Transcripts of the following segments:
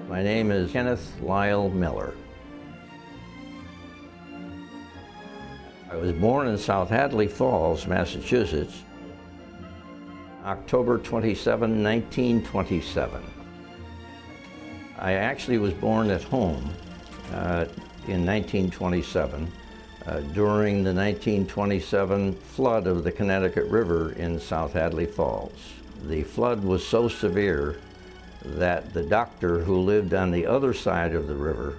My name is Kenneth Lyle Miller. I was born in South Hadley Falls, Massachusetts, October 27, 1927. I actually was born at home in 1927 during the 1927 flood of the Connecticut River in South Hadley Falls. The flood was so severe that the doctor who lived on the other side of the river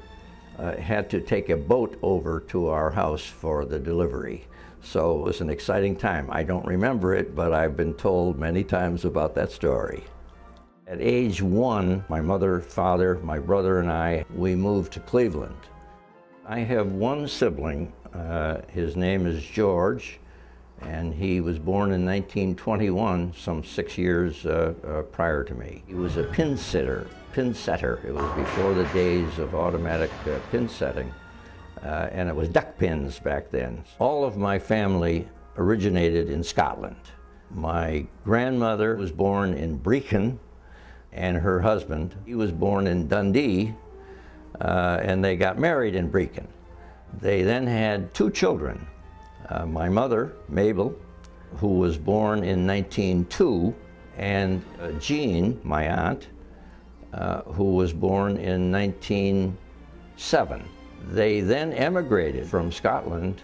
had to take a boat over to our house for the delivery. So it was an exciting time. I don't remember it, but I've been told many times about that story. At age 1, my mother, father, my brother, and I, we moved to Cleveland. I have one sibling. His name is George, and he was born in 1921, some 6 years prior to me. He was a pin setter. It was before the days of automatic pin setting, and it was duck pins back then. All of my family originated in Scotland. My grandmother was born in Brecon, and her husband, he was born in Dundee, and they got married in Brecon. They then had 2 children. My mother, Mabel, who was born in 1902, and Jean, my aunt, who was born in 1907. They then emigrated from Scotland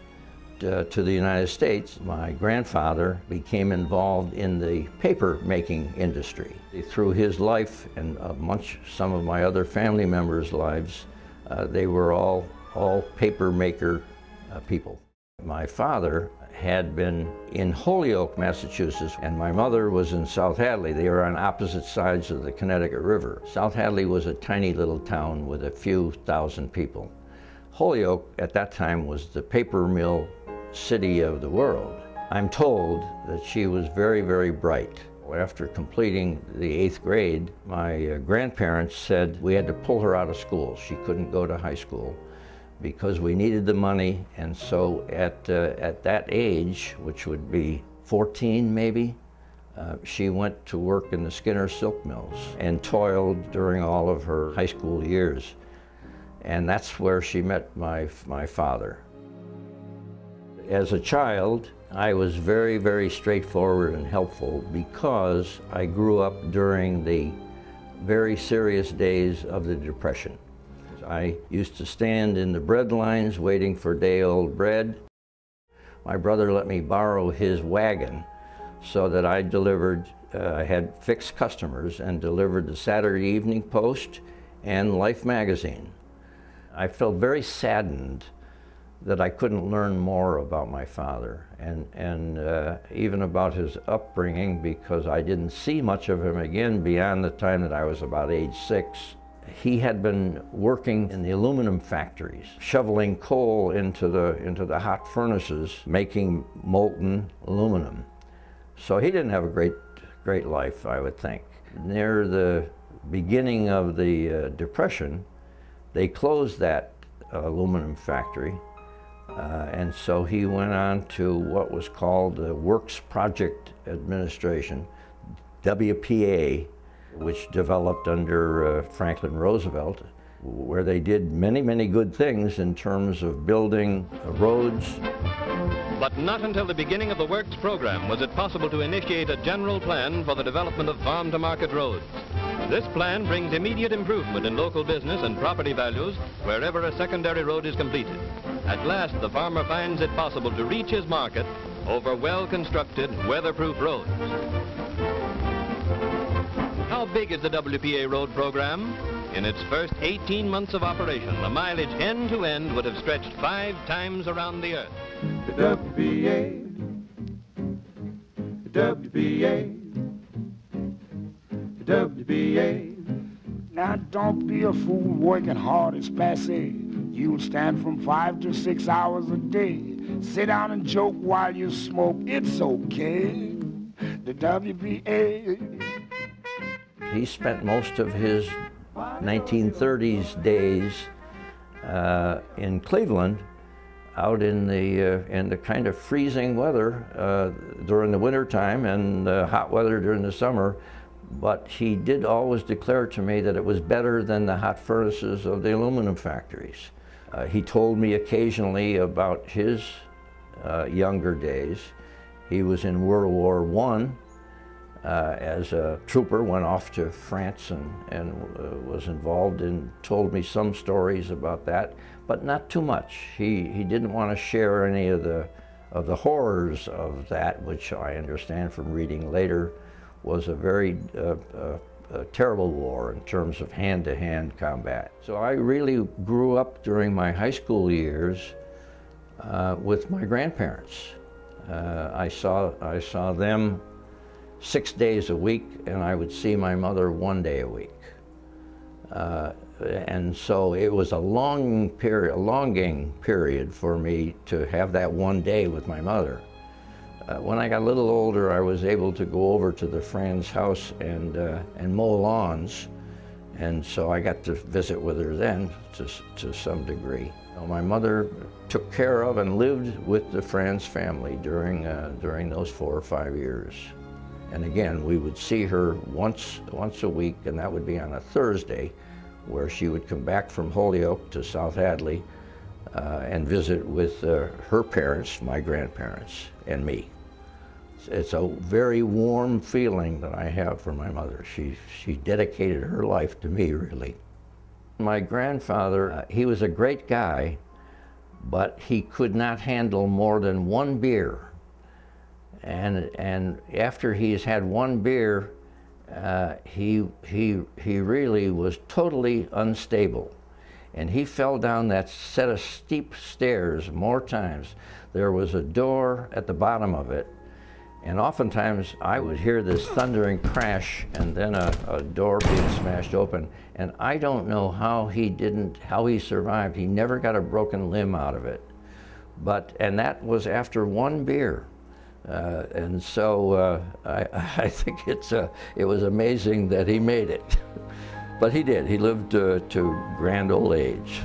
to the United States. My grandfather became involved in the paper making industry. Through his life and some of my other family members' lives, they were all paper maker people. My father had been in Holyoke, Massachusetts, and my mother was in South Hadley. They were on opposite sides of the Connecticut River. South Hadley was a tiny little town with a few thousand people. Holyoke at that time was the paper mill city of the world. I'm told that she was very, very bright. After completing the 8th grade, my grandparents said we had to pull her out of school. She couldn't go to high school because we needed the money, and so at that age, which would be 14 maybe, she went to work in the Skinner silk mills and toiled during all of her high school years. And that's where she met my father. As a child, I was very, very straightforward and helpful because I grew up during the very serious days of the Depression. I used to stand in the bread lines waiting for day-old bread. My brother let me borrow his wagon so that I delivered, I had fixed customers and delivered the Saturday Evening Post and Life magazine. I felt very saddened that I couldn't learn more about my father and even about his upbringing, because I didn't see much of him again beyond the time that I was about age 6. He had been working in the aluminum factories, shoveling coal into the hot furnaces, making molten aluminum. So he didn't have a great life, I would think. Near the beginning of the Depression, they closed that aluminum factory, and so he went on to what was called the Works Project Administration, WPA, which developed under Franklin Roosevelt, where they did many, many good things in terms of building roads. But not until the beginning of the Works program was it possible to initiate a general plan for the development of farm-to-market roads. This plan brings immediate improvement in local business and property values wherever a secondary road is completed. At last, the farmer finds it possible to reach his market over well-constructed, weatherproof roads. How big is the WPA road program? In its first 18 months of operation, the mileage end to end would have stretched 5 times around the earth. The WPA, the WPA, the WPA. Now don't be a fool, working hard is passé. You'll stand from 5 to 6 hours a day. Sit down and joke while you smoke, it's okay. The WPA. He spent most of his 1930s days in Cleveland, out in the kind of freezing weather during the winter time and hot weather during the summer, but he did always declare to me that it was better than the hot furnaces of the aluminum factories. He told me occasionally about his younger days. He was in World War I as a trooper, went off to France and was involved and told me some stories about that, but not too much. He didn't want to share any of the horrors of that, which I understand from reading later was a very terrible war in terms of hand-to-hand combat. So I really grew up during my high school years with my grandparents. I saw them 6 days a week, and I would see my mother 1 day a week. And so it was a longing period for me to have that 1 day with my mother. When I got a little older, I was able to go over to the Fran's house and mow lawns, and so I got to visit with her then to some degree. My mother took care of and lived with the Fran's family during those 4 or 5 years. And again, we would see her once a week, and that would be on a Thursday, where she would come back from Holyoke to South Hadley and visit with her parents, my grandparents, and me. It's a very warm feeling that I have for my mother. She dedicated her life to me, really. My grandfather, he was a great guy, but he could not handle more than 1 beer. And after he's had 1 beer, he really was totally unstable. And he fell down that set of steep stairs more times. There was a door at the bottom of it, and oftentimes I would hear this thundering crash and then a door being smashed open. And I don't know how he survived. He never got a broken limb out of it. And that was after 1 beer. And so I think it was amazing that he made it. But he did. He lived to grand old age.